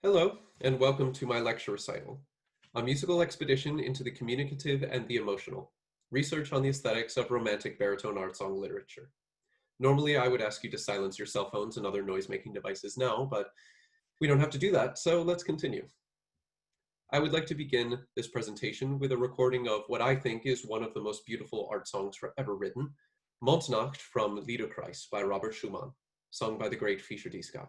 Hello, and welcome to my lecture recital, a musical expedition into the communicative and the emotional, research on the aesthetics of romantic baritone art song literature. Normally, I would ask you to silence your cell phones and other noise-making devices now, but we don't have to do that, so let's continue. I would like to begin this presentation with a recording of what I think is one of the most beautiful art songs ever written, Nacht from Liederkreis by Robert Schumann, sung by the great Fischer Dieskau.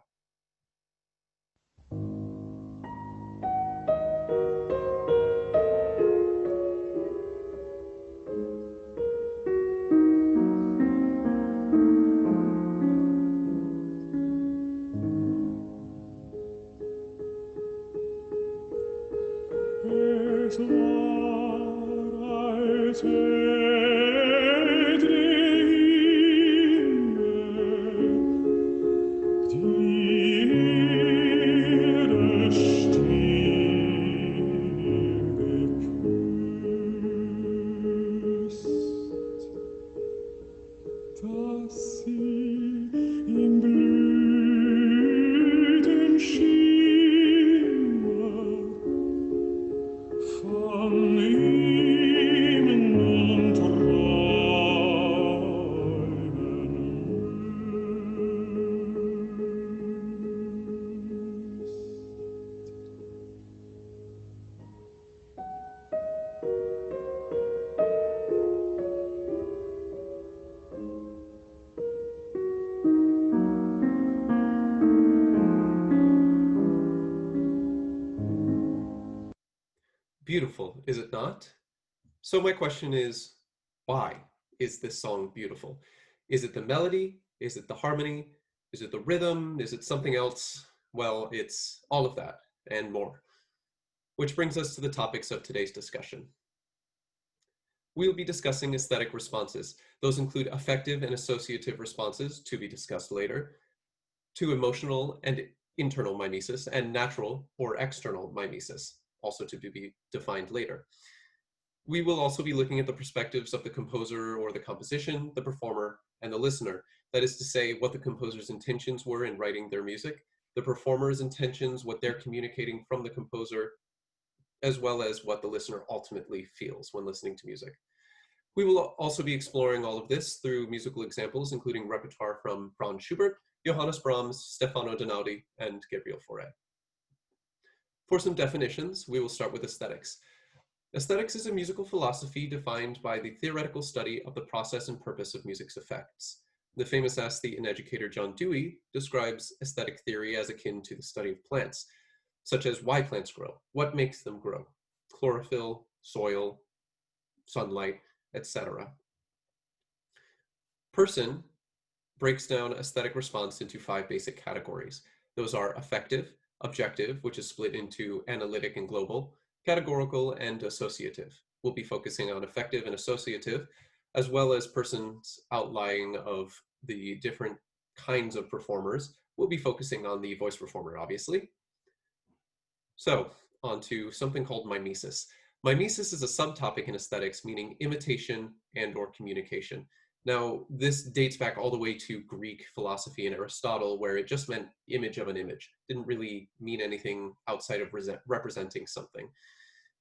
Beautiful, is it not? So my question is, why is this song beautiful? Is it the melody? Is it the harmony? Is it the rhythm? Is it something else? Well, it's all of that and more. Which brings us to the topics of today's discussion. We'll be discussing aesthetic responses. Those include affective and associative responses, to be discussed later, to emotional and internal mimesis, and natural or external mimesis, also to be defined later. We will also be looking at the perspectives of the composer or the composition, the performer, and the listener. That is to say, what the composer's intentions were in writing their music, the performer's intentions, what they're communicating from the composer, as well as what the listener ultimately feels when listening to music. We will also be exploring all of this through musical examples, including repertoire from Franz Schubert, Johannes Brahms, Stefano Donaudy, and Gabriel Fauré. For some definitions, we will start with aesthetics. Aesthetics is a musical philosophy defined by the theoretical study of the process and purpose of music's effects. The famous aesthete and educator John Dewey describes aesthetic theory as akin to the study of plants, such as why plants grow, what makes them grow, chlorophyll, soil, sunlight, etc. Person breaks down aesthetic response into 5 basic categories. Those are affective, objective, which is split into analytic and global, categorical, and associative. We'll be focusing on affective and associative, as well as persons outlying of the different kinds of performers. We'll be focusing on the voice performer, obviously. So, on to something called mimesis. Mimesis is a subtopic in aesthetics, meaning imitation and or communication. Now, this dates back all the way to Greek philosophy and Aristotle, where it just meant image of an image. Didn't really mean anything outside of representing something.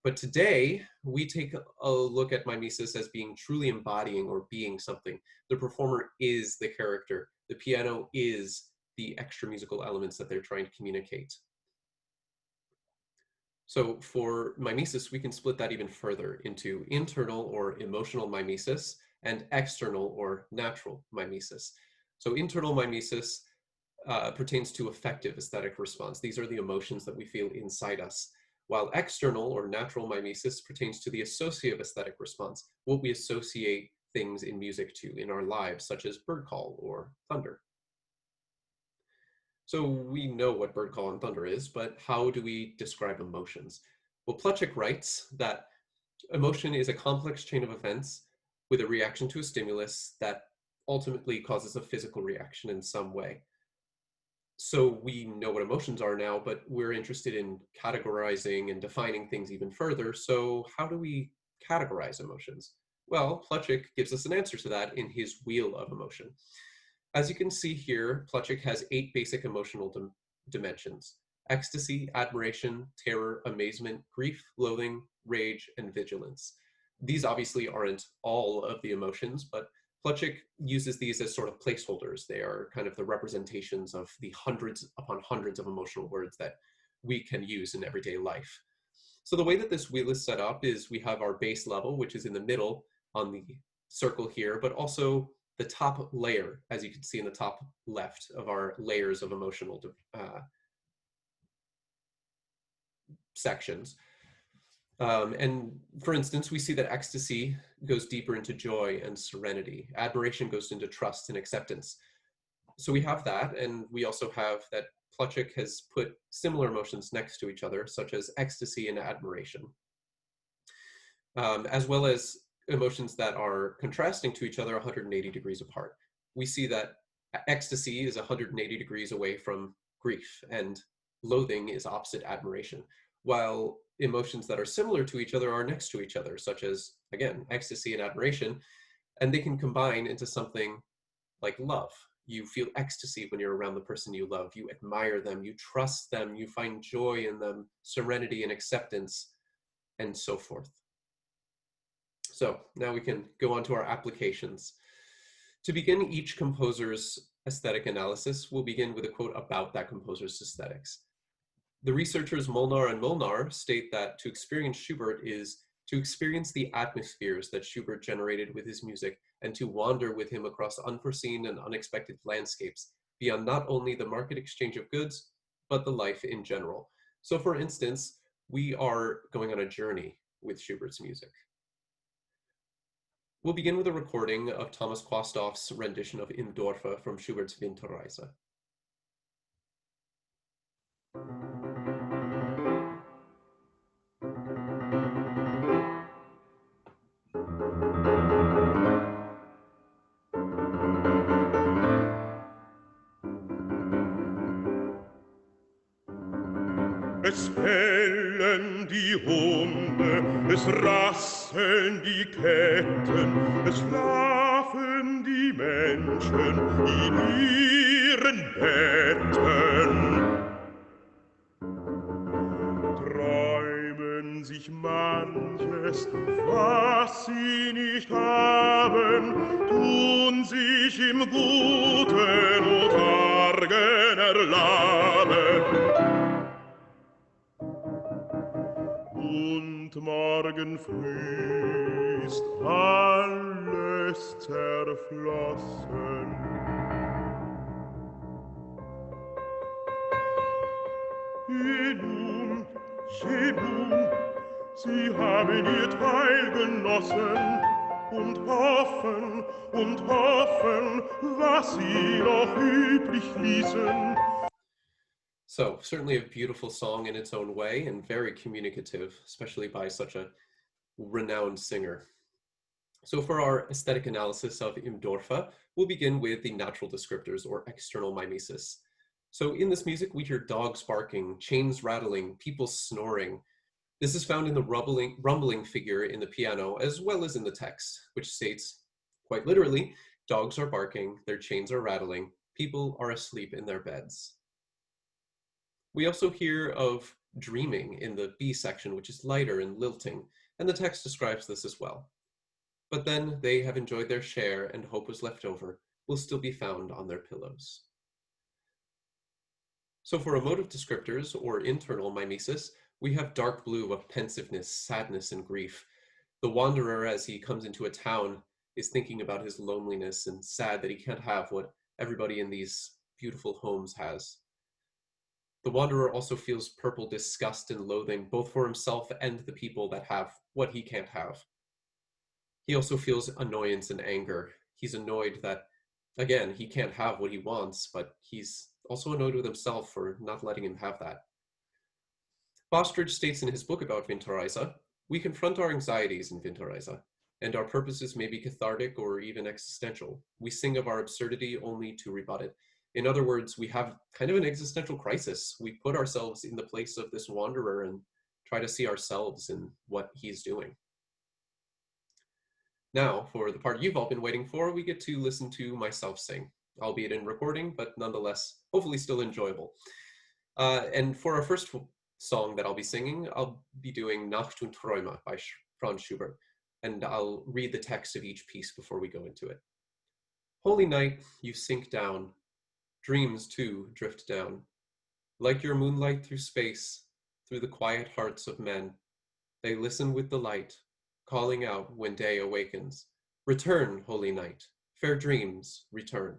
But today, we take a look at mimesis as being truly embodying or being something. The performer is the character. The piano is the extra musical elements that they're trying to communicate. So for mimesis, we can split that even further into internal or emotional mimesis and external or natural mimesis. So internal mimesis pertains to affective aesthetic response. These are the emotions that we feel inside us, while external or natural mimesis pertains to the associative aesthetic response, what we associate things in music to in our lives, such as bird call or thunder. So we know what bird call and thunder is, but how do we describe emotions? Well, Plutchik writes that emotion is a complex chain of events with a reaction to a stimulus that ultimately causes a physical reaction in some way. So we know what emotions are now, but we're interested in categorizing and defining things even further. So how do we categorize emotions? Well, Plutchik gives us an answer to that in his Wheel of Emotion. As you can see here, Plutchik has 8 basic emotional dimensions. ecstasy, admiration, terror, amazement, grief, loathing, rage, and vigilance. These obviously aren't all of the emotions, but Plutchik uses these as sort of placeholders. They are kind of the representations of the hundreds upon hundreds of emotional words that we can use in everyday life. So the way that this wheel is set up is we have our base level, which is in the middle on the circle here, but also the top layer, as you can see in the top left of our layers of emotional sections. And for instance, we see that ecstasy goes deeper into joy and serenity. Admiration goes into trust and acceptance. So we have that, and we also have that Plutchik has put similar emotions next to each other, such as ecstasy and admiration, as well as emotions that are contrasting to each other 180 degrees apart. We see that ecstasy is 180 degrees away from grief, and loathing is opposite admiration, while emotions that are similar to each other are next to each other, such as, again, ecstasy and admiration, and they can combine into something like love. You feel ecstasy when you're around the person you love. You admire them, you trust them, you find joy in them, serenity and acceptance, and so forth. So now we can go on to our applications. To begin each composer's aesthetic analysis, we'll begin with a quote about that composer's aesthetics. The researchers Molnar and Molnar state that to experience Schubert is to experience the atmospheres that Schubert generated with his music and to wander with him across unforeseen and unexpected landscapes beyond not only the market exchange of goods, but the life in general. So for instance, we are going on a journey with Schubert's music. We'll begin with a recording of Thomas Quasthoff's rendition of Im Dorfe from Schubert's Winterreise. Es bellen die Hunde, es rasseln die Ketten, es schlafen die Menschen in ihren Betten. Träumen sich manches, was sie nicht haben, tun sich im Guten und Argen erlaben. Und morgen früh ist alles zerflossen. Je nun, sie haben ihr Teil genossen und hoffen, was sie noch übrig ließen. So, certainly a beautiful song in its own way and very communicative, especially by such a renowned singer. So for our aesthetic analysis of Im Dorfe, we'll begin with the natural descriptors or external mimesis. So in this music, we hear dogs barking, chains rattling, people snoring. This is found in the rumbling figure in the piano, as well as in the text, which states, quite literally, dogs are barking, their chains are rattling, people are asleep in their beds. We also hear of dreaming in the B section, which is lighter and lilting, and the text describes this as well. But then they have enjoyed their share and hope was left over, will still be found on their pillows. So for emotive descriptors, or internal mimesis, we have dark blue of pensiveness, sadness, and grief. The wanderer, as he comes into a town, is thinking about his loneliness and sad that he can't have what everybody in these beautiful homes has. The wanderer also feels purple disgust and loathing, both for himself and the people that have what he can't have. He also feels annoyance and anger. He's annoyed that, again, he can't have what he wants, but he's also annoyed with himself for not letting him have that. Bostridge states in his book about Winterreise, we confront our anxieties in Winterreise, and our purposes may be cathartic or even existential. We sing of our absurdity only to rebut it. In other words, we have kind of an existential crisis. We put ourselves in the place of this wanderer and try to see ourselves in what he's doing. Now, for the part you've all been waiting for, we get to listen to myself sing, albeit in recording, but nonetheless, hopefully still enjoyable. And for our first song that I'll be singing, I'll be doing Nacht und Träume by Franz Schubert, and I'll read the text of each piece before we go into it. Holy night, you sink down. Dreams, too, drift down. Like your moonlight through space, through the quiet hearts of men, they listen with delight, calling out when day awakens. Return, holy night, fair dreams, return.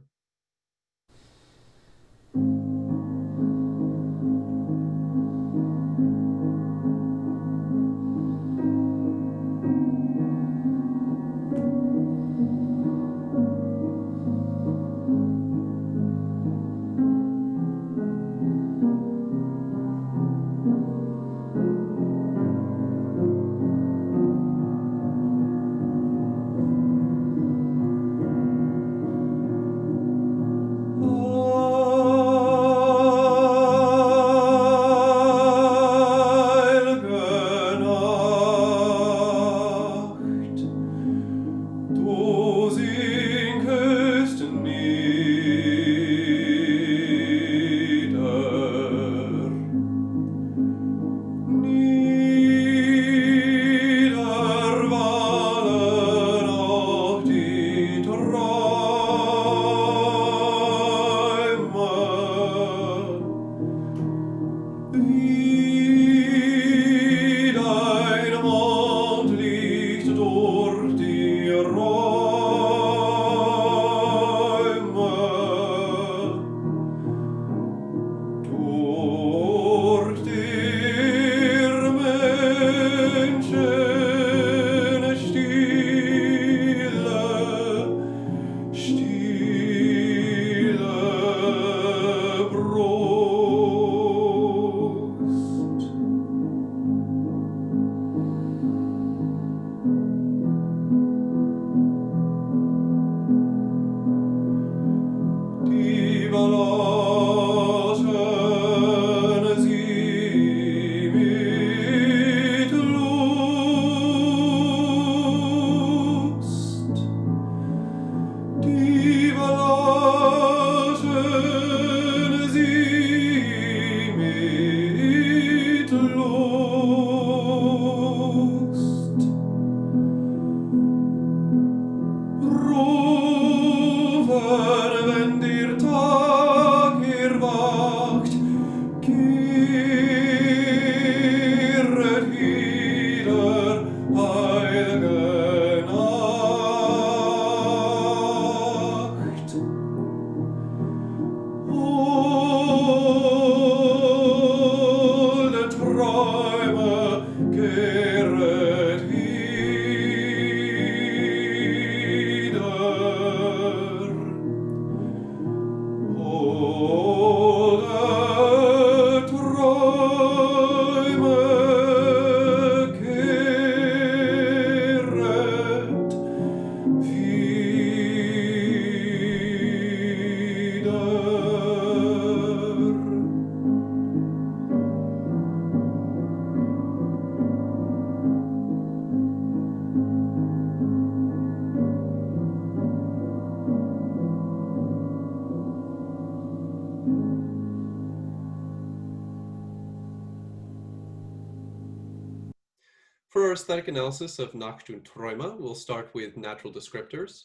For our aesthetic analysis of Nacht und Träume, we'll start with natural descriptors.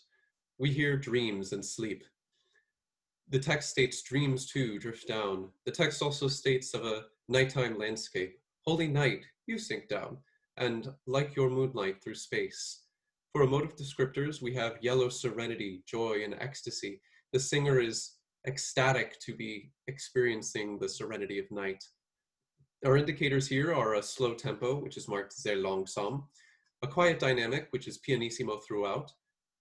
We hear dreams and sleep. The text states dreams too drift down. The text also states of a nighttime landscape. Holy night, you sink down, and like your moonlight through space. For emotive descriptors, we have yellow serenity, joy, and ecstasy. The singer is ecstatic to be experiencing the serenity of night. Our indicators here are a slow tempo, which is marked sehr langsam, a quiet dynamic, which is pianissimo throughout,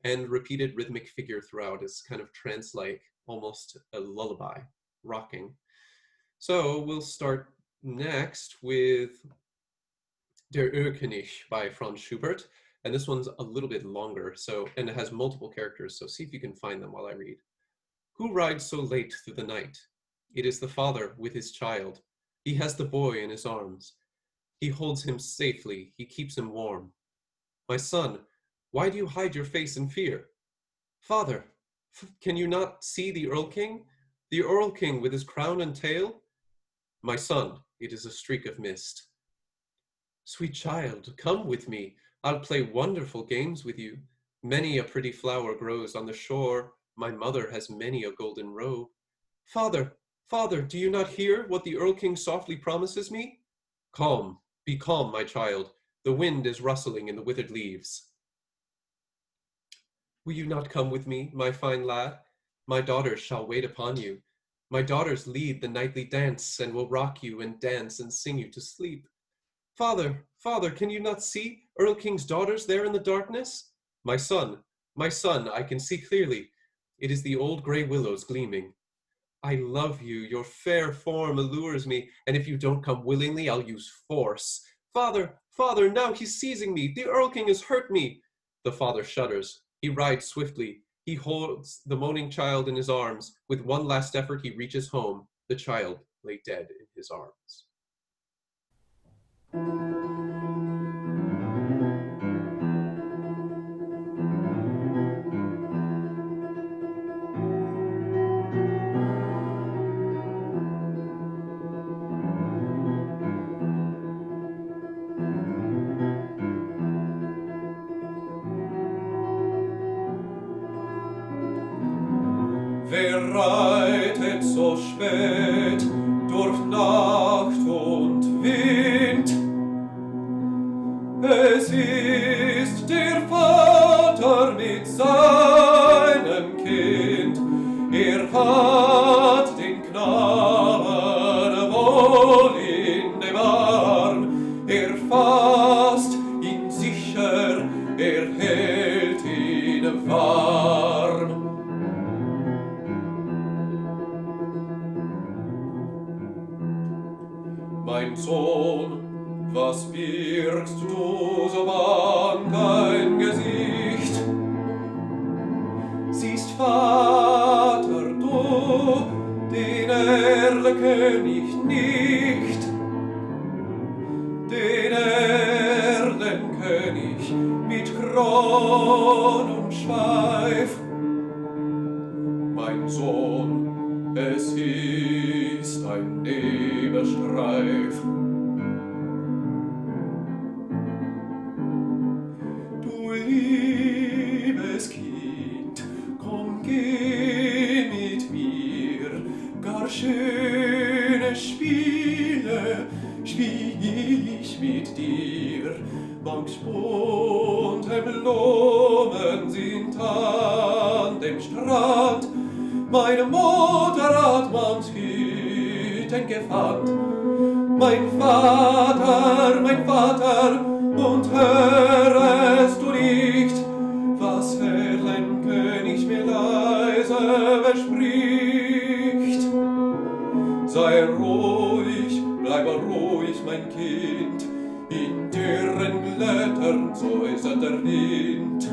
and repeated rhythmic figure throughout is kind of trance-like, almost a lullaby, rocking. So we'll start next with Der Erlkönig by Franz Schubert, and this one's a little bit longer, and it has multiple characters, so see if you can find them while I read. Who rides so late through the night? It is the father with his child. He has the boy in his arms. He holds him safely. He keeps him warm. My son, why do you hide your face in fear? Father, can you not see the Erlking? The Erlking with his crown and tail? My son, it is a streak of mist. Sweet child, come with me. I'll play wonderful games with you. Many a pretty flower grows on the shore. My mother has many a golden robe. Father, father, do you not hear what the Erlking softly promises me? Calm, be calm, my child. The wind is rustling in the withered leaves. Will you not come with me, my fine lad? My daughters shall wait upon you. My daughters lead the nightly dance, and will rock you and dance and sing you to sleep. Father, father, can you not see Erlking's daughters there in the darkness? My son, I can see clearly. It is the old grey willows gleaming. I love you, your fair form allures me, and if you don't come willingly, I'll use force. Father, father, now he's seizing me. The Erlking has hurt me. The father shudders. He rides swiftly. He holds the moaning child in his arms. With one last effort, he reaches home. The child lay dead in his arms. Wer reitet so spät durch Nacht und Wind? Es ist der Vater mit seinem Kind. Hat den Knaben wohl in dem Arm. Fasst ihn sicher, hält ihn warm. Mein Sohn, was birgst du so bang dein Gesicht? Siehst, Vater, du den Erlkönig nicht, den Erlkönig mit Kron und Schweif. Mein Sohn, es ist ein Nebelstreif. Du liebes Kind, komm, geh mit mir, gar schöne Spiele spiel ich mit dir. Manch bunte Blumen sind an dem Strand, meine Mutter hat manch Hüten gefangen. Mein Vater, und hörest du nicht, was Erlkönig mir leise verspricht? Sei ruhig, bleibe ruhig, mein Kind, in dürren Blättern säuselt der Wind.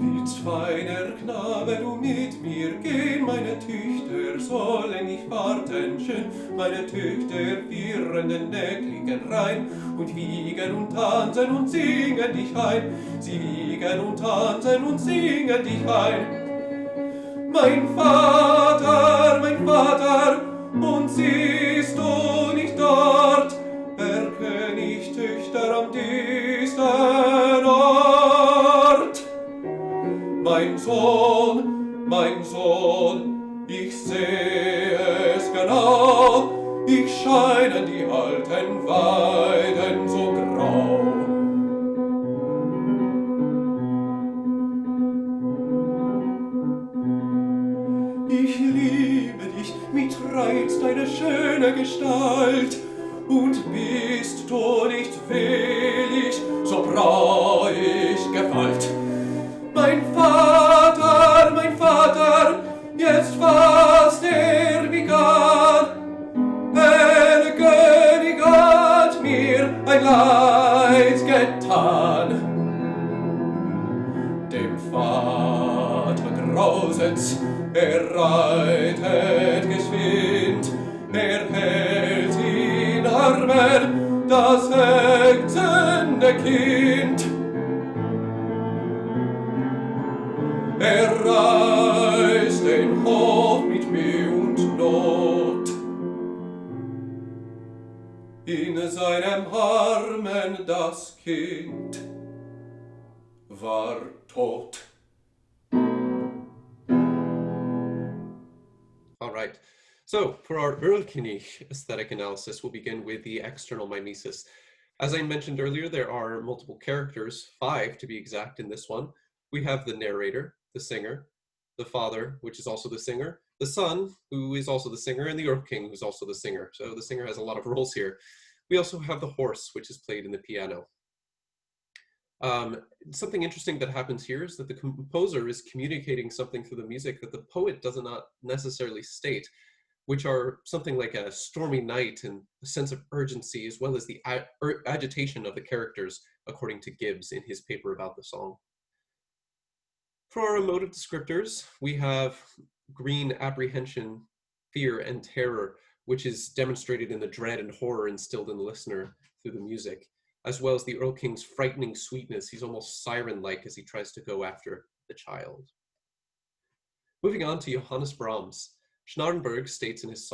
Willst, feiner Knabe, du mit mir gehen, meine Töchter sollen nicht warten schön, meine Töchter wirren den Nächtlichen rein und wiegen und tanzen und singen dich ein, sie wiegen und tanzen und singen dich ein. Mein Vater, und siehst du nicht dort, Erlkönig Töchter am düstern Ort? Mein Sohn, ich seh es genau, ich scheinen die alten Weiden so grau. Ich liebe dich mit Reiz, deine schöne Gestalt, und bist du nicht willig, so brauch ich Gewalt. Mein Vater, jetzt fasst ewiger, Erlkönig hat mir ein Leid getan. Dem Vater grauset's, reitet geschwind, hält in Armen das ächzende Kind. Reißt den Hof mit Mühe und Not, In seinem Armen das Kind war tot. All right. So for our Erlkönig aesthetic analysis, we'll begin with the external mimesis. As I mentioned earlier, there are multiple characters, 5 to be exact in this one. We have the narrator, the singer, the father, which is also the singer, the son, who is also the singer, and the Erlking, who's also the singer. So the singer has a lot of roles here. We also have the horse, which is played in the piano. Something interesting that happens here is that the composer is communicating something through the music that the poet does not necessarily state, which are something like a stormy night and a sense of urgency, as well as the agitation of the characters, according to Gibbs in his paper about the song. For our emotive descriptors, we have green apprehension, fear, and terror, which is demonstrated in the dread and horror instilled in the listener through the music, as well as the Erlking's frightening sweetness. He's almost siren-like as he tries to go after the child. Moving on to Johannes Brahms. Schnarrenberg states in his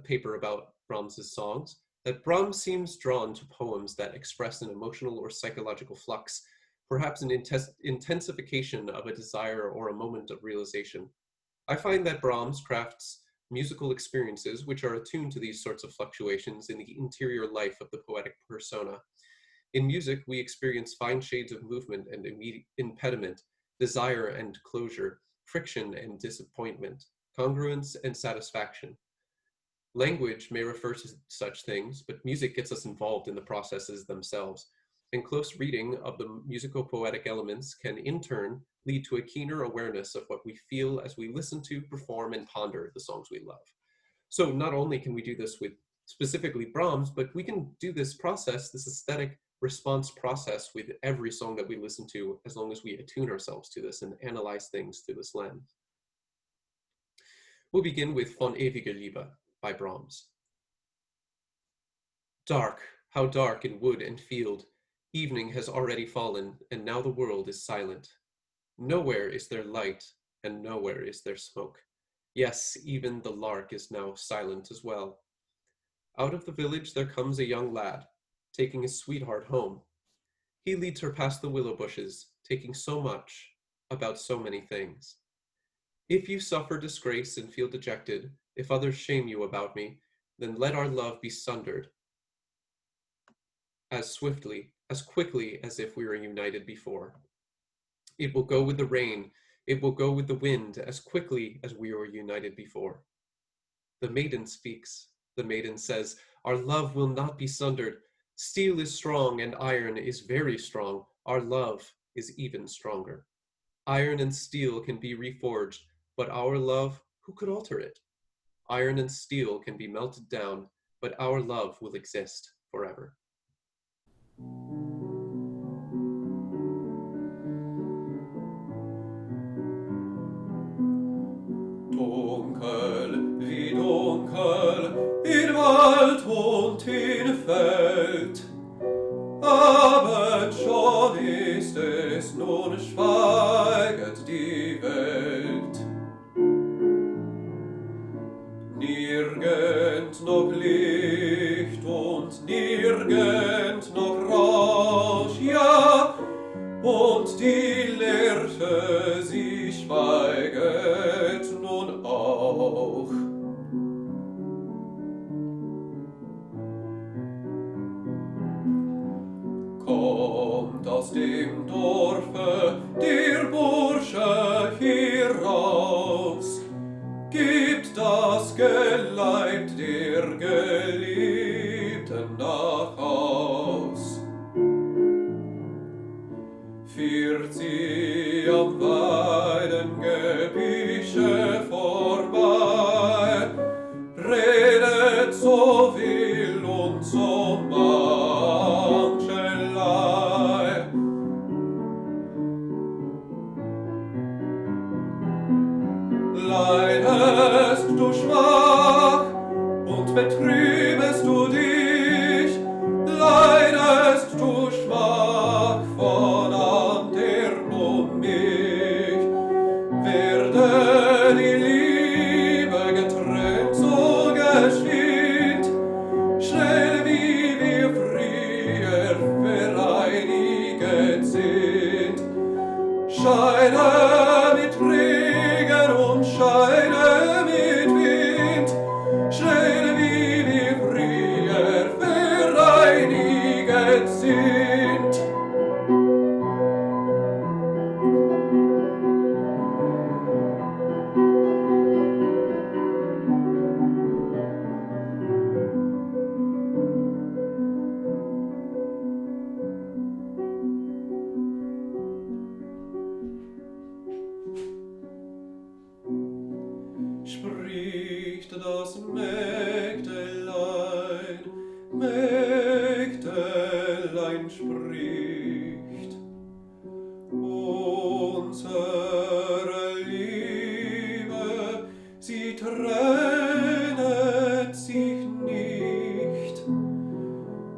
paper about Brahms's songs that Brahms seems drawn to poems that express an emotional or psychological flux, perhaps an intensification of a desire or a moment of realization. I find that Brahms crafts musical experiences which are attuned to these sorts of fluctuations in the interior life of the poetic persona. In music, we experience fine shades of movement and impediment, desire and closure, friction and disappointment, congruence and satisfaction. Language may refer to such things, but music gets us involved in the processes themselves, and close reading of the musico-poetic elements can in turn lead to a keener awareness of what we feel as we listen to, perform, and ponder the songs we love. So not only can we do this with specifically Brahms, but we can do this process, this aesthetic response process, with every song that we listen to, as long as we attune ourselves to this and analyze things through this lens. We'll begin with Von ewiger Liebe by Brahms. Dark, how dark in wood and field. Evening has already fallen, and now the world is silent. Nowhere is there light, and nowhere is there smoke. Yes, even the lark is now silent as well. Out of the village there comes a young lad, taking his sweetheart home. He leads her past the willow bushes, taking so much about so many things. If you suffer disgrace and feel dejected, if others shame you about me, then let our love be sundered as swiftly, as quickly as if we were united before. It will go with the rain, it will go with the wind, as quickly as we were united before. The maiden speaks. The maiden says, our love will not be sundered. Steel is strong and iron is very strong. Our love is even stronger. Iron and steel can be reforged, but our love, who could alter it? Iron and steel can be melted down, but our love will exist forever. Dunkel, wie dunkel, in Wald und in Feld. Abend schon ist es, nun schweiget die Welt. Nirgend noch Licht und nirgend noch Rausch, ja, und die Lerche, sie schweiget nun auch. Kommt aus dem Dorfe der Bursche heraus, gibt das Geleit der Geliebten nach Haus. Führt sie am Weidengebüsche vorbei, redet so viel und so mancherlei. Leidest du Schmach und betrübest du dich, leidest du Schmach von an der Not. Mägdelein spricht, unsere Liebe, sie trennet sich nicht.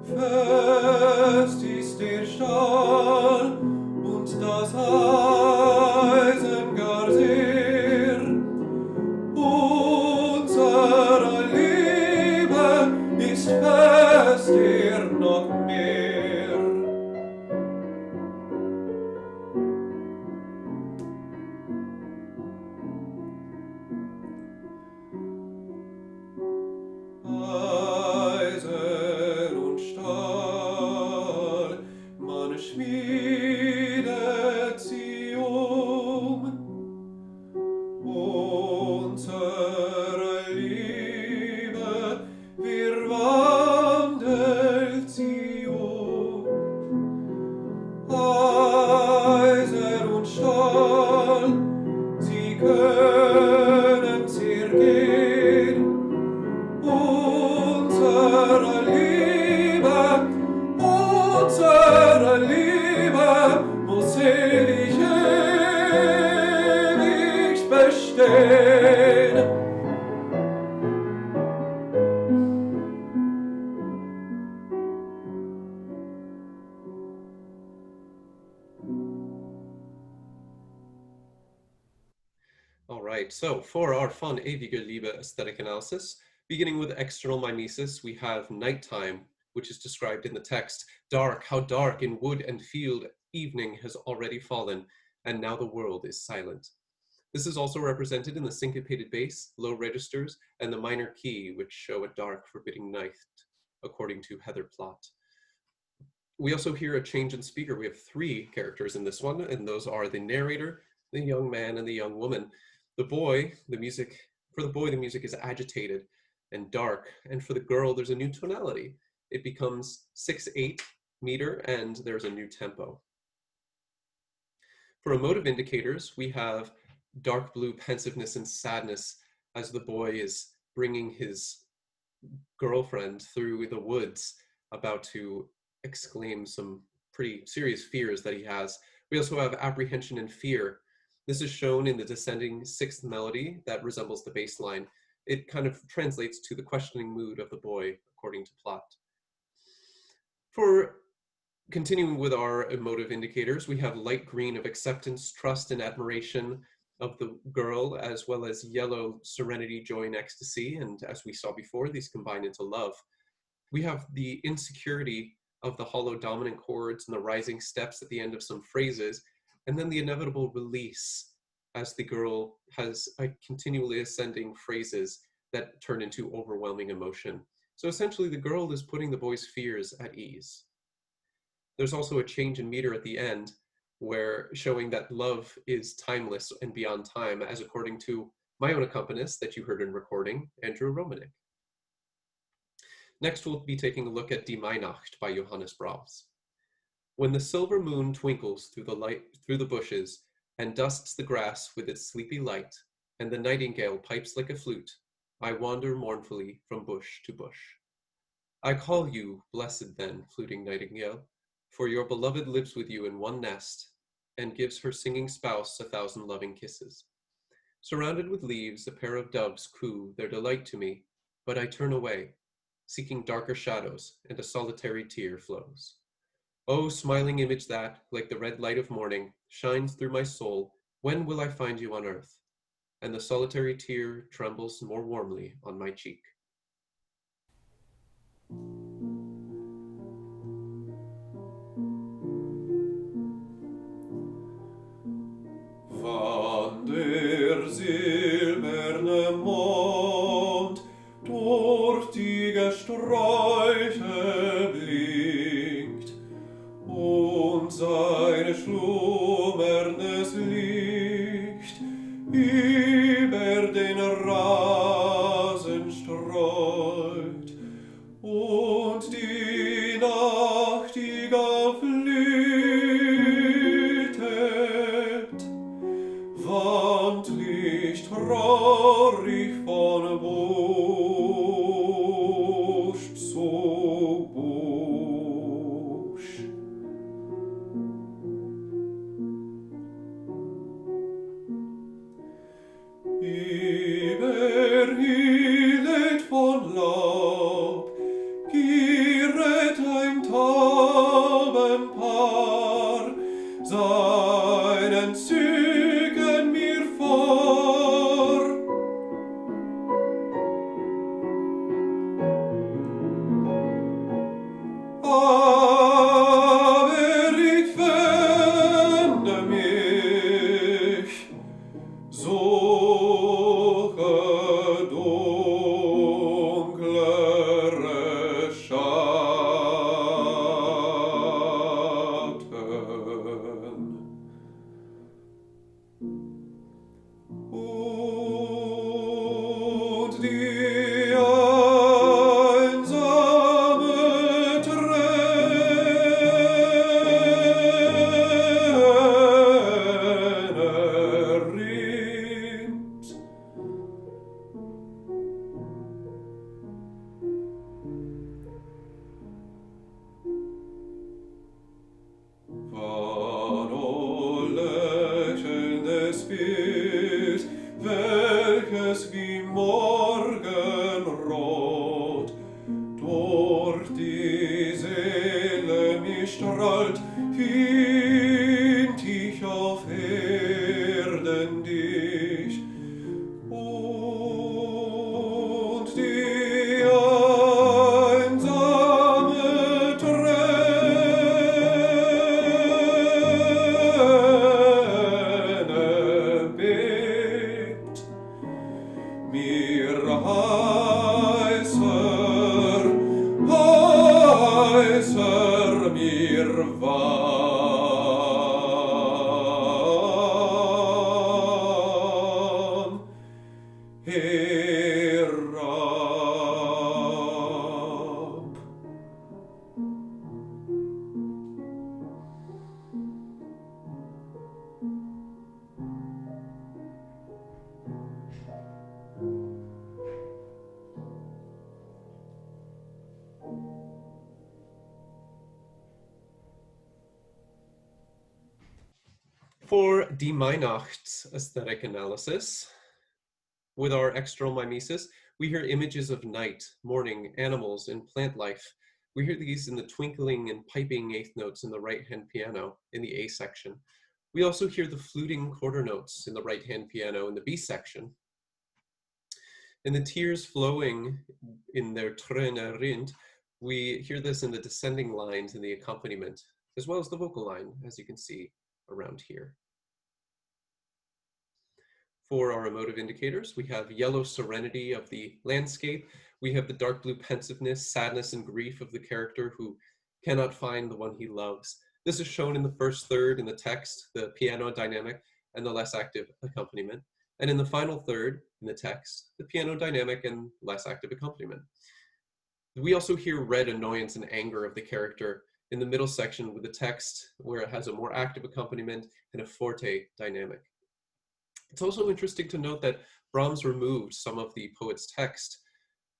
Fest ist der Stahl und das Eisen gar sehr. Unsere Liebe ist fester noch mehr. Eisen und Stahl, man schmiedet sie unsere Liebe, wir wandelt sie Eisen und Stahl, sie können zergehen. Unsere Liebe muss selig ewig bestehen. All right, so for our fun ewiger liebe aesthetic analysis, beginning with external mimesis, we have nighttime, which is described in the text. Dark, how dark in wood and field, evening has already fallen, and now the world is silent. This is also represented in the syncopated bass, low registers, and the minor key, which show a dark, forbidding night, according to Heather Plott. We also hear a change in speaker. We have three characters in this one, and those are the narrator, the young man, and the young woman. For the boy, the music is agitated and dark, and for the girl, there's a new tonality. It becomes 6/8 meter, and there's a new tempo. For emotive indicators, we have dark blue pensiveness and sadness as the boy is bringing his girlfriend through the woods, about to exclaim some pretty serious fears that he has. We also have apprehension and fear. This is shown in the descending sixth melody that resembles the bass line. It kind of translates to the questioning mood of the boy, according to Plott. For continuing with our emotive indicators, we have light green of acceptance, trust, and admiration of the girl, as well as yellow serenity, joy, and ecstasy. And as we saw before, these combine into love. We have the insecurity of the hollow dominant chords and the rising steps at the end of some phrases, and then the inevitable release as the girl has continually ascending phrases that turn into overwhelming emotion. So essentially, the girl is putting the boy's fears at ease. There's also a change in meter at the end, where showing that love is timeless and beyond time, as according to my own accompanist that you heard in recording, Andrew Romanek. Next, we'll be taking a look at Die Mainacht by Johannes Brahms. When the silver moon twinkles through the bushes and dusts the grass with its sleepy light, and the nightingale pipes like a flute, I wander mournfully from bush to bush. I call you, blessed then, fluting nightingale, for your beloved lives with you in one nest, and gives her singing spouse 1,000 loving kisses. Surrounded with leaves, a pair of doves coo their delight to me, but I turn away, seeking darker shadows, and a solitary tear flows. O smiling image that, like the red light of morning, shines through my soul, when will I find you on earth? And the solitary tear trembles more warmly on my cheek. Wann der silberne Mond durch die Gesträuche blinkt und sein schlummerndes Licht über den Rasen streut und die Nachtigall flötet, wandlich traurig von Busch zu besser mir wann herab. For die Mainacht aesthetic analysis, with our external mimesis, we hear images of night, morning, animals, and plant life. We hear these in the twinkling and piping eighth notes in the right-hand piano in the A section. We also hear the fluting quarter notes in the right-hand piano in the B section. And the tears flowing in their Träume rinnt, we hear this in the descending lines in the accompaniment, as well as the vocal line, as you can see around here. For our emotive indicators, we have yellow serenity of the landscape. We have the dark blue pensiveness, sadness, and grief of the character who cannot find the one he loves. This is shown in the first third in the text, the piano dynamic, and the less active accompaniment. And in the final third in the text, the piano dynamic and less active accompaniment. We also hear red annoyance and anger of the character in the middle section with the text where it has a more active accompaniment and a forte dynamic. It's also interesting to note that Brahms removed some of the poet's text,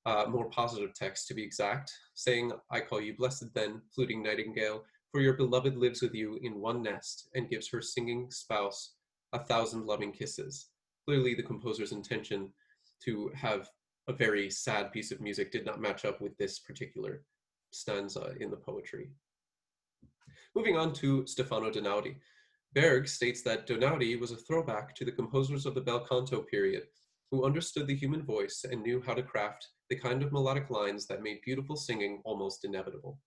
more positive text to be exact, saying, "I call you blessed then, fluting nightingale, for your beloved lives with you in one nest and gives her singing spouse 1,000 loving kisses." Clearly the composer's intention to have a very sad piece of music did not match up with this particular stanza in the poetry. Moving on to Stefano Donaudy. Berg states that Donaudy was a throwback to the composers of the bel canto period, who understood the human voice and knew how to craft the kind of melodic lines that made beautiful singing almost inevitable.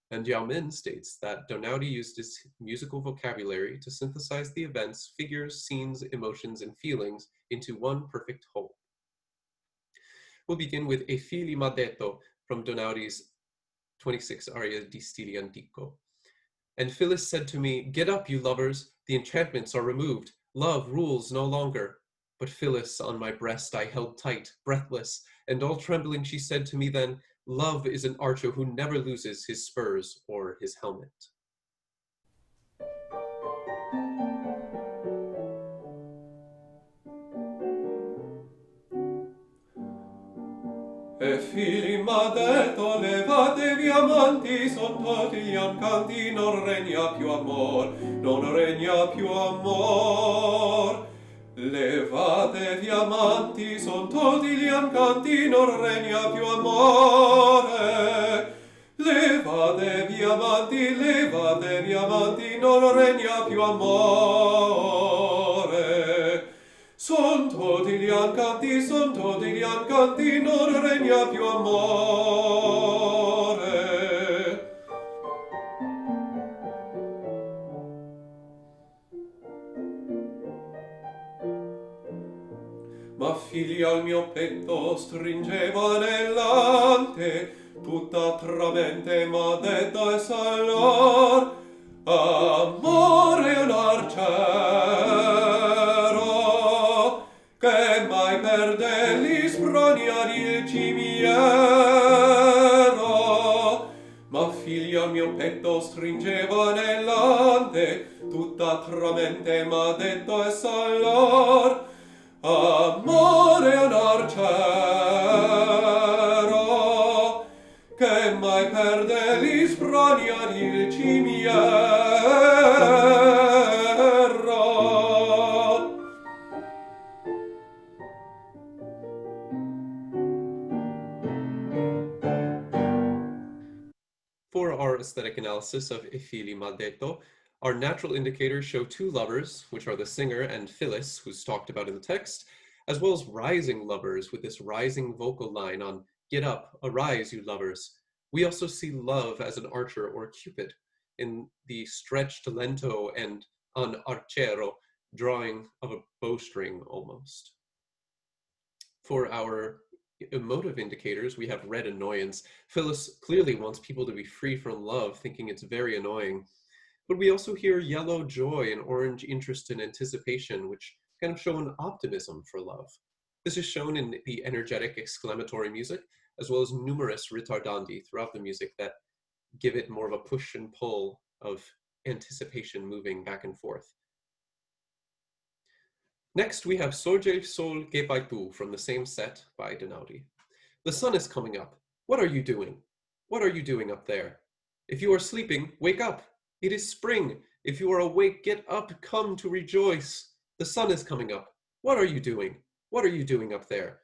And Yao Min states that Donaudy used his musical vocabulary to synthesize the events, figures, scenes, emotions, and feelings into one perfect whole. We'll begin with E Filli detto from Donaudy's 26 aria di stile antico. And Phyllis said to me, "Get up, you lovers, the enchantments are removed. Love rules no longer." But Phyllis on my breast I held tight, breathless, and all trembling she said to me then, "Love is an archer who never loses his spurs or his helmet." E Filli m'ha detto, levatevi amanti, son tolti gli incanti, non regna più amor, non regna più amor. Levatevi amanti, son tolti gli incanti, non regna più amore. Levatevi amanti, non regna più amore. Son tolti gli incanti, non regna più amore. Ma Filli al mio petto stringeva nell'ante, tutta tramente m'ha detto e salor, amore è un arciero, che mai perde l'ispronia il cimiero. Ma Filli al mio petto stringeva nell'ante, tutta tramente m'ha detto e salor, amore è un arciero, che mai perde l'ispronia il cimiero. For our aesthetic analysis of E Filli detto, our natural indicators show two lovers, which are the singer and Phyllis, who's talked about in the text, as well as rising lovers with this rising vocal line on "Get up, arise, you lovers." We also see love as an archer or Cupid in the stretched lento and an arciero, drawing of a bowstring almost. For our emotive indicators, we have red annoyance. Phyllis clearly wants people to be free from love, thinking it's very annoying. But we also hear yellow joy and orange interest and anticipation, which kind of show an optimism for love. This is shown in the energetic exclamatory music, as well as numerous ritardandi throughout the music that give it more of a push and pull of anticipation moving back and forth. Next, we have Sorge Sol Che Fai Tu from the same set by Donaudy. The sun is coming up. What are you doing? What are you doing up there? If you are sleeping, wake up. It is spring. If you are awake, get up, come to rejoice. The sun is coming up. What are you doing? What are you doing up there?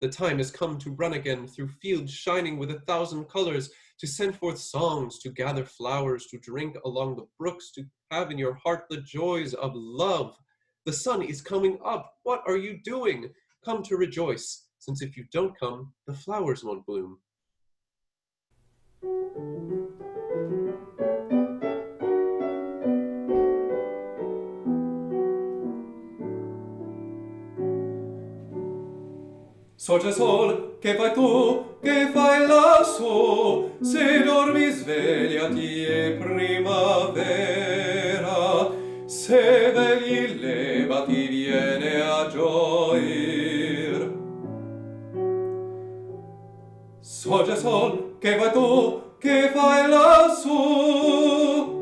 The time has come to run again through fields shining with 1,000 colors, to send forth songs, to gather flowers, to drink along the brooks, to have in your heart the joys of love. The sun is coming up. What are you doing? Come to rejoice, since if you don't come, the flowers won't bloom. Sorge sol, che fai tu, che fai lassù? Se dormi svegliati è primavera, se vegli levati viene a gioir. Sorge sol, che fai tu, che fai lassù?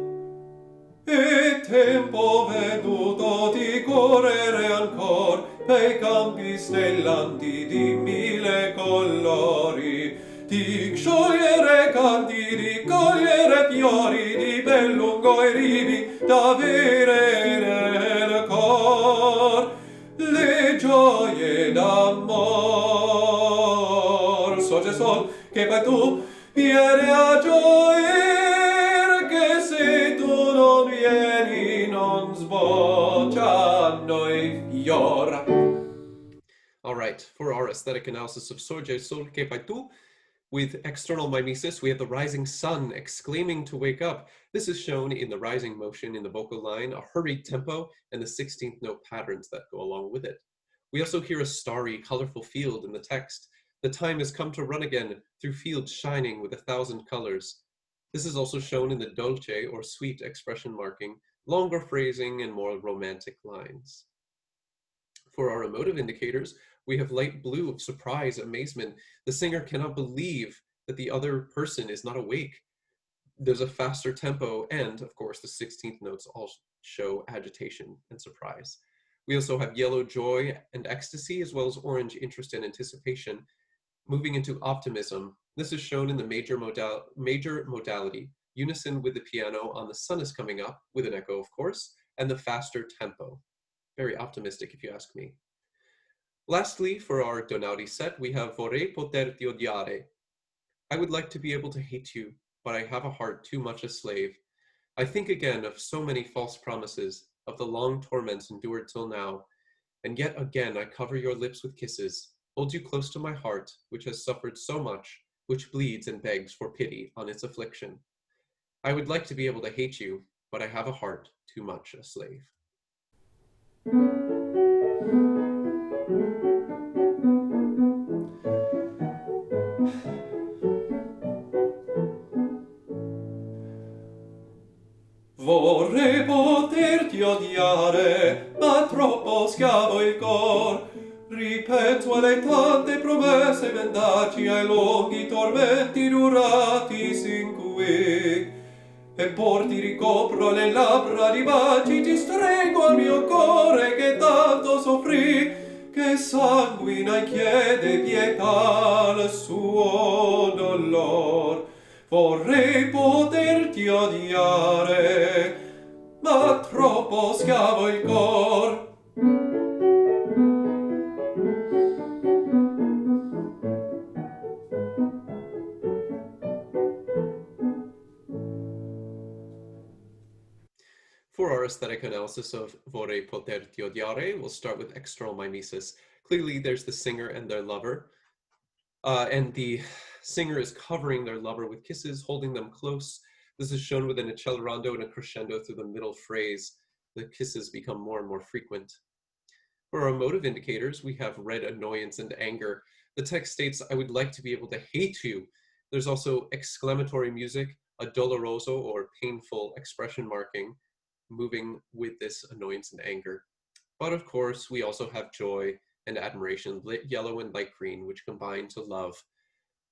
E tempo venuto di correre ancor pei campi stellanti di 1000 colori, di sciogliere canti, di cogliere fiori, di ben lungo i rivi d'avere nel cor le gioie d'amor. Sorge sol, che fai tu? Vieni a gioire, che se tu non vieni non sbocciano i fior. All right, for our aesthetic analysis of Sorge Sol Che Fai Tu, with external mimesis, we have the rising sun exclaiming to wake up. This is shown in the rising motion in the vocal line, a hurried tempo, and the 16th note patterns that go along with it. We also hear a starry, colorful field in the text. The time has come to run again through fields shining with 1,000 colors. This is also shown in the dolce or sweet expression marking, longer phrasing, and more romantic lines. For our emotive indicators, we have light blue of surprise, amazement. The singer cannot believe that the other person is not awake. There's a faster tempo, and of course, the 16th notes all show agitation and surprise. We also have yellow joy and ecstasy, as well as orange interest and anticipation, moving into optimism. This is shown in the major modality, unison with the piano on The Sun is Coming Up, with an echo, of course, and the faster tempo. Very optimistic, if you ask me. Lastly, for our Donaudy set, we have Vorrei poterti odiare. I would like to be able to hate you, but I have a heart too much a slave. I think again of so many false promises, of the long torments endured till now, and yet again I cover your lips with kisses, hold you close to my heart, which has suffered so much, which bleeds and begs for pity on its affliction. I would like to be able to hate you, but I have a heart too much a slave. Vorrei poterti odiare, ma troppo schiavo il cor. Ripenso alle tante promesse mendaci, ai lunghi tormenti durati sin qui. E por ti ricopro le labbra di baci, ti stringo al mio cuore che tanto soffrì, che sanguina e chiede pietà al suo dolor. Vorrei poterti odiare, ma troppo schiavo il cor. For our aesthetic analysis of Vorrei poterti odiare, we'll start with external mimesis. Clearly, there's the singer and their lover, and the singer is covering their lover with kisses, holding them close. This is shown with an accelerando and a crescendo through the middle phrase. The kisses become more and more frequent. For our emotive indicators, we have red annoyance and anger. The text states, I would like to be able to hate you. There's also exclamatory music, a doloroso or painful expression marking, moving with this annoyance and anger. But of course, we also have joy and admiration, lit yellow and light green, which combine to love.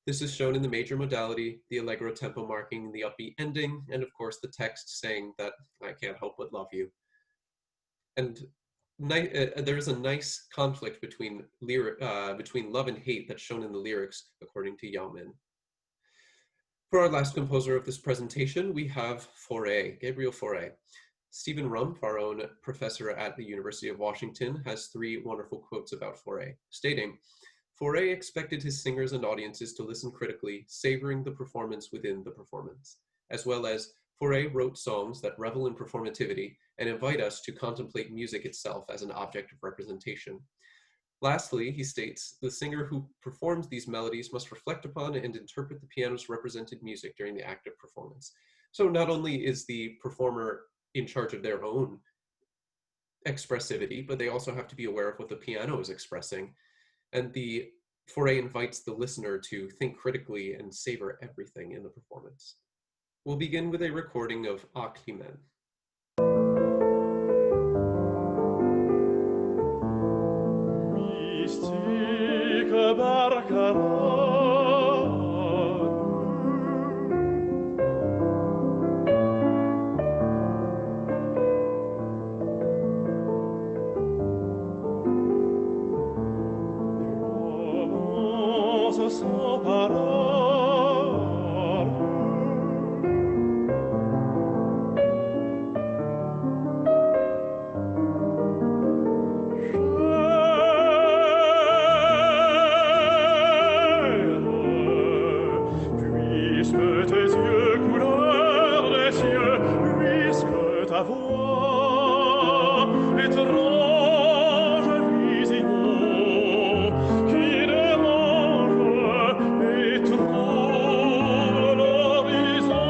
This is shown in the major modality, the allegro tempo marking the upbeat ending, and of course the text saying that I can't help but love you. And there's a nice conflict between love and hate that's shown in the lyrics, according to Yao-Min. For our last composer of this presentation, we have Fauré, Gabriel Fauré. Stephen Rumpf, our own professor at the University of Washington, has 3 wonderful quotes about Fauré, stating, Fauré expected his singers and audiences to listen critically, savoring the performance within the performance, as well as Fauré wrote songs that revel in performativity and invite us to contemplate music itself as an object of representation. Lastly, he states, the singer who performs these melodies must reflect upon and interpret the piano's represented music during the act of performance. So not only is the performer in charge of their own expressivity, but they also have to be aware of what the piano is expressing. And the Fauré invites the listener to think critically and savor everything in the performance. We'll begin with a recording of A Clement. Mystique Barcarolle. Provence sans parole. Puisque tes yeux couleur des cieux, puisque ta voix étrange vision qui dérange et trouve l'horizon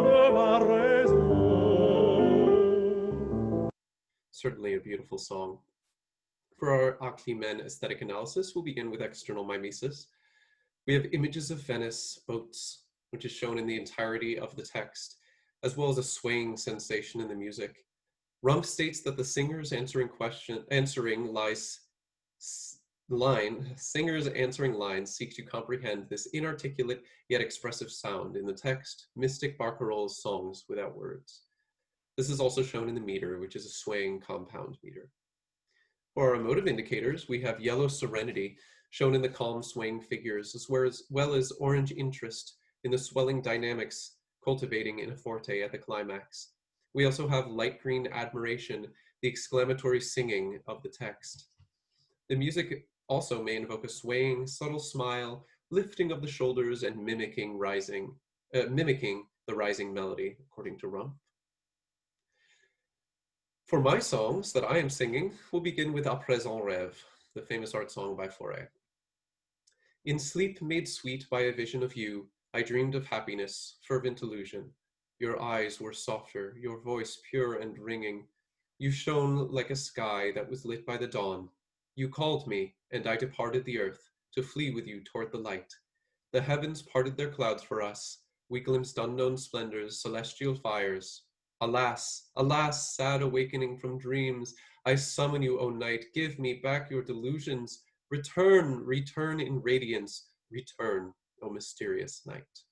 de ma raison. Certainly a beautiful song. For our A Clement aesthetic analysis, we'll begin with external mimesis. We have images of Venice, boats, which is shown in the entirety of the text, as well as a swaying sensation in the music. Rumpf states that the singer's answering lines seek to comprehend this inarticulate yet expressive sound in the text, mystic barcarolle's songs without words. This is also shown in the meter, which is a swaying compound meter. For our emotive indicators, we have yellow serenity, shown in the calm swaying figures, as well as orange interest in the swelling dynamics cultivating in a forte at the climax. We also have light green admiration, the exclamatory singing of the text. The music also may invoke a swaying, subtle smile, lifting of the shoulders, and mimicking the rising melody, according to Rumpf. For my songs that I am singing, we'll begin with À présent rêve, the famous art song by Fauré. In sleep made sweet by a vision of you, I dreamed of happiness, fervent illusion. Your eyes were softer, your voice pure and ringing. You shone like a sky that was lit by the dawn. You called me, and I departed the earth, to flee with you toward the light. The heavens parted their clouds for us. We glimpsed unknown splendors, celestial fires. Alas, alas, sad awakening from dreams, I summon you, O night, give me back your delusions. Return, return in radiance, return, O mysterious night.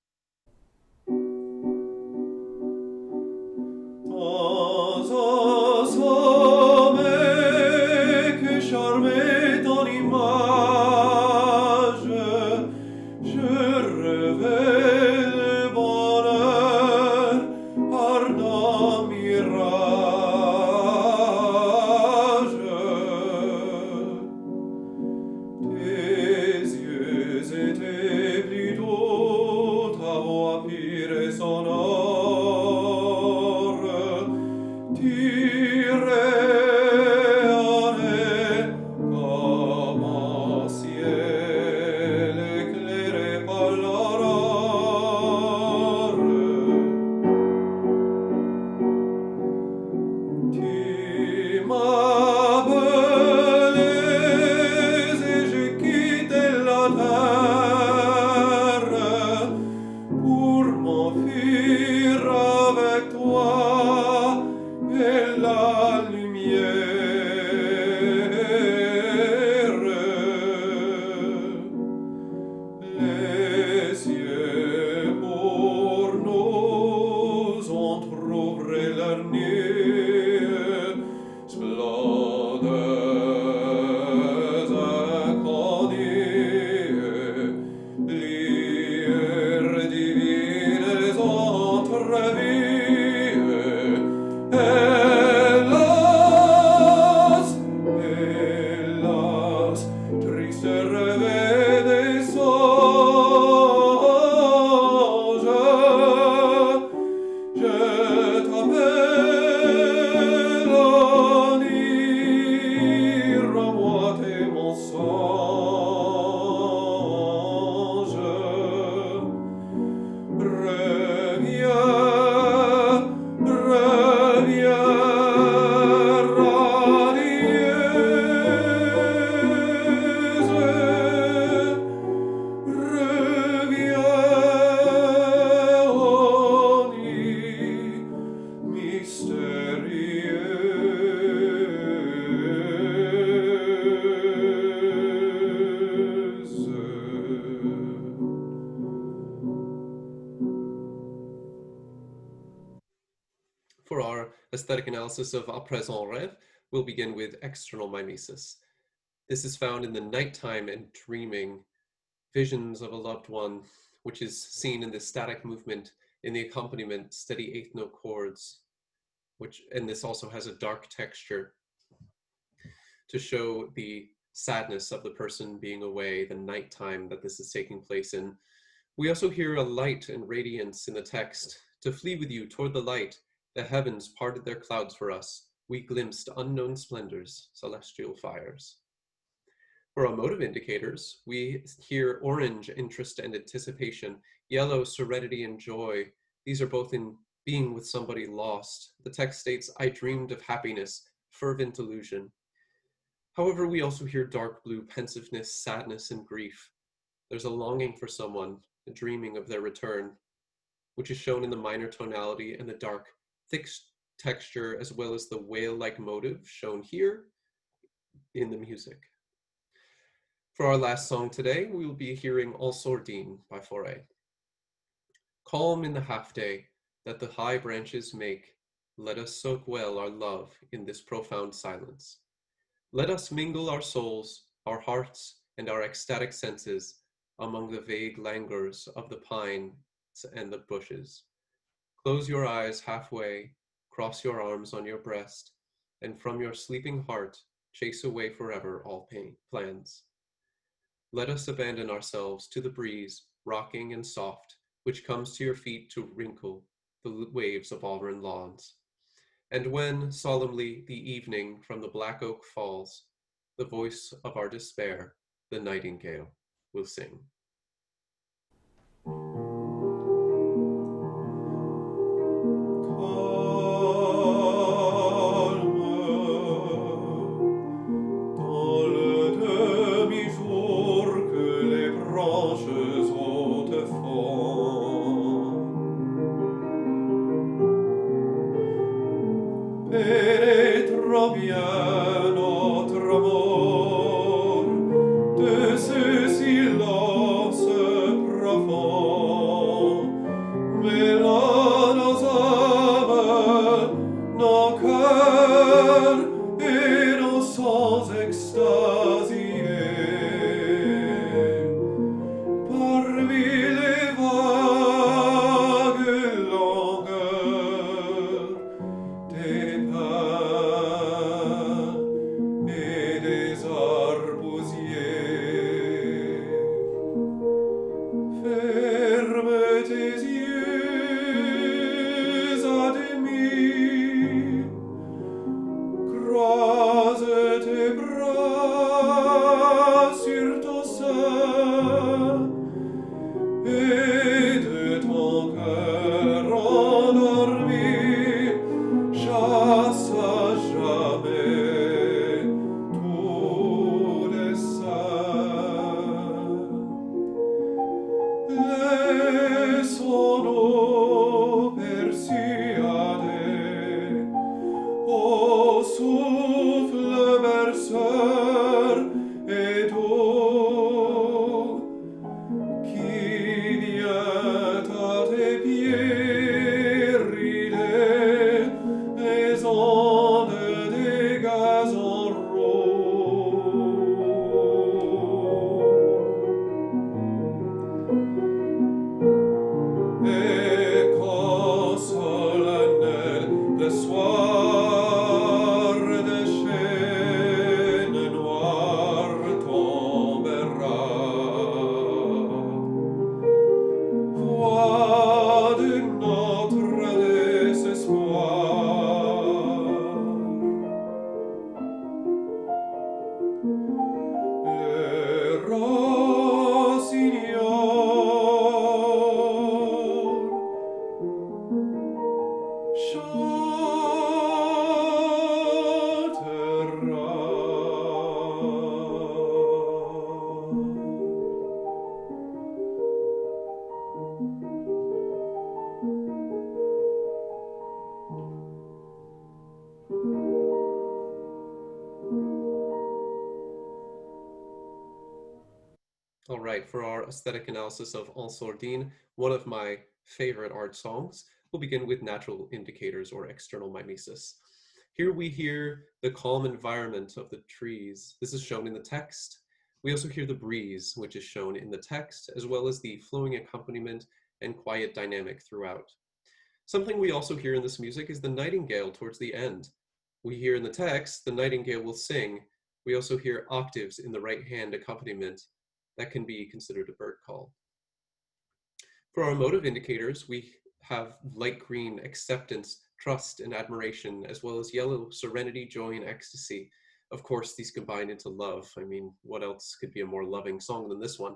aesthetic analysis of À présent rêve, we'll begin with external mimesis. This is found in the nighttime and dreaming visions of a loved one, which is seen in the static movement, in the accompaniment, steady eighth note chords, and this also has a dark texture to show the sadness of the person being away, the nighttime that this is taking place in. We also hear a light and radiance in the text. To flee with you toward the light, the heavens parted their clouds for us. We glimpsed unknown splendors, celestial fires. For our motive indicators, we hear orange, interest and anticipation, yellow, serenity and joy. These are both in being with somebody lost. The text states, I dreamed of happiness, fervent illusion. However, we also hear dark blue, pensiveness, sadness, and grief. There's a longing for someone, a dreaming of their return, which is shown in the minor tonality and the dark, thick texture, as well as the whale-like motive shown here in the music. For our last song today, we will be hearing En Sourdine by Fauré. Calm in the half-day that the high branches make, let us soak well our love in this profound silence. Let us mingle our souls, our hearts, and our ecstatic senses among the vague languors of the pines and the bushes. Close your eyes halfway, cross your arms on your breast, and from your sleeping heart, chase away forever all plans. Let us abandon ourselves to the breeze, rocking and soft, which comes to your feet to wrinkle the waves of auburn lawns. And when, solemnly, the evening from the black oak falls, the voice of our despair, the nightingale, will sing. All right, for our aesthetic analysis of En Sourdine, one of my favorite art songs, We'll begin with natural indicators or external mimesis. Here we hear the calm environment of the trees. This is shown in the text. We also hear the breeze, which is shown in the text, as well as the flowing accompaniment and quiet dynamic throughout. Something we also hear in this music is the nightingale towards the end. We hear in the text, the nightingale will sing. We also hear octaves in the right-hand accompaniment. That can be considered a bird call. For our emotive indicators, we have light green, acceptance, trust, and admiration, as well as yellow, serenity, joy, and ecstasy. Of course, these combine into love. I mean, what else could be a more loving song than this one?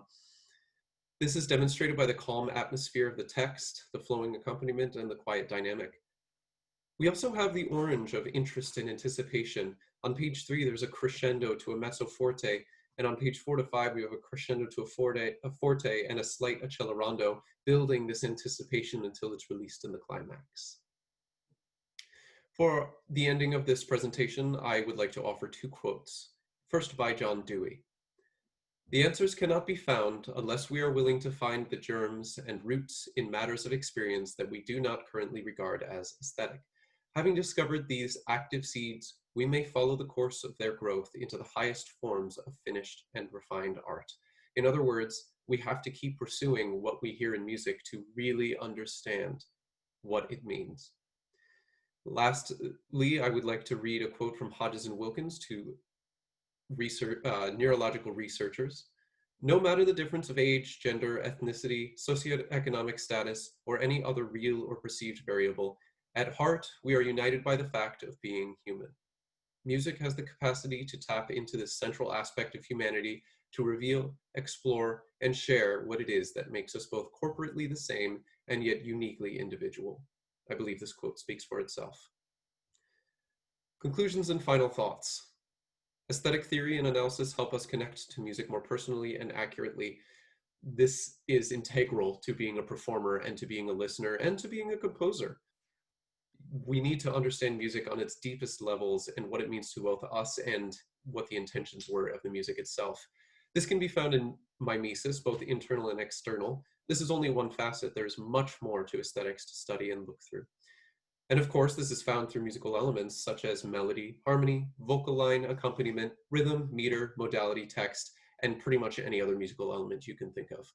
This is demonstrated by the calm atmosphere of the text, the flowing accompaniment, and the quiet dynamic. We also have the orange of interest and anticipation. On page 3, there's a crescendo to a mezzo forte, and on page 4 to 5, we have a crescendo to a forte and a slight accelerando, building this anticipation until it's released in the climax. For the ending of this presentation, I would like to offer 2 quotes. First by John Dewey. The answers cannot be found unless we are willing to find the germs and roots in matters of experience that we do not currently regard as aesthetic. Having discovered these active seeds, we may follow the course of their growth into the highest forms of finished and refined art. In other words, we have to keep pursuing what we hear in music to really understand what it means. Lastly, I would like to read a quote from Hodges and Wilkins to neurological researchers. No matter the difference of age, gender, ethnicity, socioeconomic status, or any other real or perceived variable, at heart, we are united by the fact of being human. Music has the capacity to tap into this central aspect of humanity to reveal, explore, and share what it is that makes us both corporately the same and yet uniquely individual. I believe this quote speaks for itself. Conclusions and final thoughts. Aesthetic theory and analysis help us connect to music more personally and accurately. This is integral to being a performer and to being a listener and to being a composer. We need to understand music on its deepest levels and what it means to both us and what the intentions were of the music itself. This can be found in mimesis, both internal and external. This is only one facet. There's much more to aesthetics to study and look through. And of course, this is found through musical elements such as melody, harmony, vocal line, accompaniment, rhythm, meter, modality, text, and pretty much any other musical element you can think of.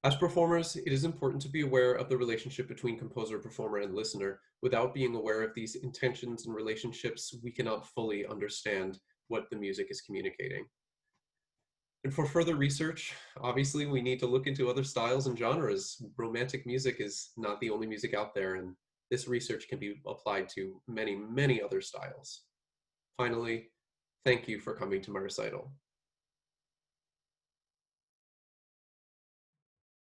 As performers, it is important to be aware of the relationship between composer, performer, and listener. Without being aware of these intentions and relationships, we cannot fully understand what the music is communicating. And for further research, obviously, we need to look into other styles and genres. Romantic music is not the only music out there, and this research can be applied to many, many other styles. Finally, thank you for coming to my recital.